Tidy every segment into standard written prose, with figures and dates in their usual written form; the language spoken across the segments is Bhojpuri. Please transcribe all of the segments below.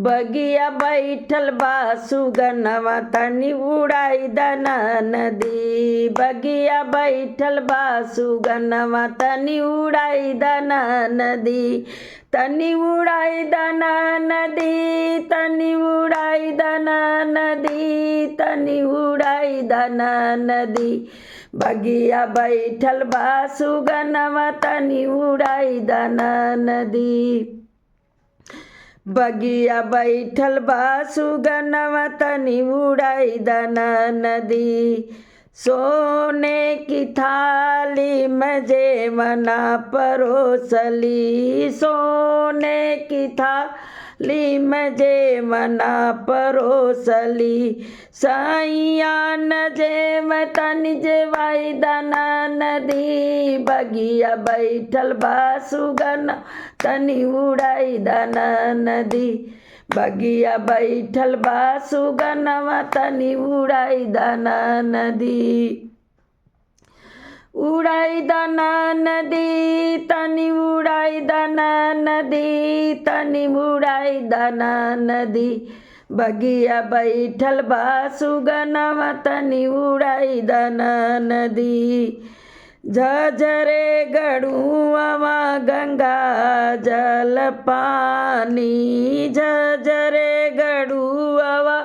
बगिया बैठल बा सुगनवा तनी उड़ाई दाना नदी। बगिया बैठल बा सुगनवा तनी उड़ाई दाना नदी। तनी उड़ाई दाना नदी, तनी उड़ाई दाना नदी, तनी उड़ाई दाना नदी। बगिया बैठल बा सुगनवा तनी उड़ाई दाना नदी। बगिया बैठल बा सुगनवा तनी उड़ाई दाना नदी। सोने की थाली में जेवना परोसली, सोने की थाली में जेवना परोसली। सैया न जेव तनी जेवाई दाना नदी। बगिया बैठल बा सुगनवा तनी उड़ाई दाना नदी। बगिया बैठल बा सुगनवा तनी उड़ाई दाना नदी। उड़ाई दाना नदी, तनी उड़ाई दाना नदी, तनी उड़ाई दाना नदी। बगिया बैठल बा सुगनवा तनी उड़ाई दाना नदी। झझरे गड़ुआवा गंगा जल पानी, झझरे गड़ुआवा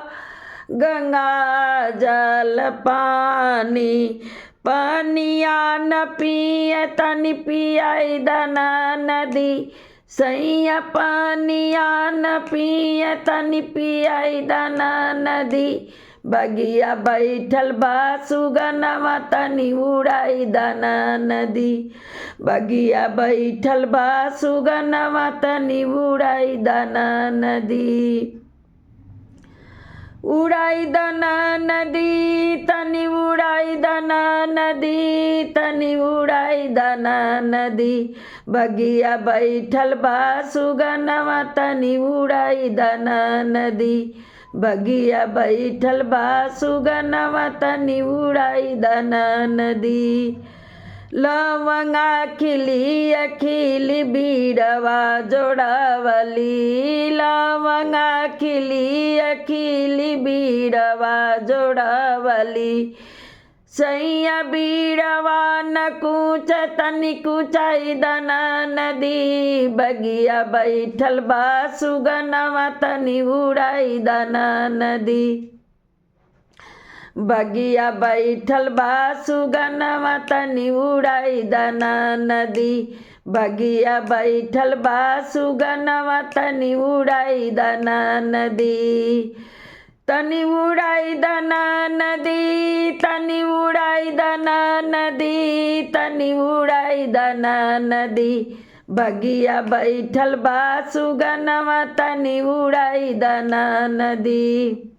गंगा जल पानी। पनिया न पिए तनी पियाई दाना नदी। सैया पनिया न पिए तनी पियाई दाना नदी। बगिया बैठल बा सुगनवा तनी उड़ाई दाना नदी। बगिया बैठल बा सुगनवा तनी उड़ाई दाना नदी। उड़ाई दाना नदी, तनी उड़ाई दाना नदी, तनी उड़ाई दाना नदी। बगिया बैठल बा सुगनवा तनी उड़ाई दाना नदी। बगिया बैठल बा सुगनवा तनी उड़ाई दाना नदी। लवंगा खिली अखिली बीड़वा जोड़ावली, लवंगा खिली अखिली बीड़वा जोड़ावली। सैया बीड़वा न कूच तनी कुचाई दाना नदी। बगिया बैठल बा सुगनवा तनी उड़ाई दाना नदी। बगिया बैठल बा सुगनवा तनी उड़ाई दाना नदी। बगिया बैठल बा सुगनवा तनी उड़ाई दाना नदी। तनी उड़ाई दाना नदी, तनी उड़ाई दाना नदी, तनी उड़ाई दाना नदी। बगिया बैठल बा सुगनवा तनी उड़ाई दाना नदी।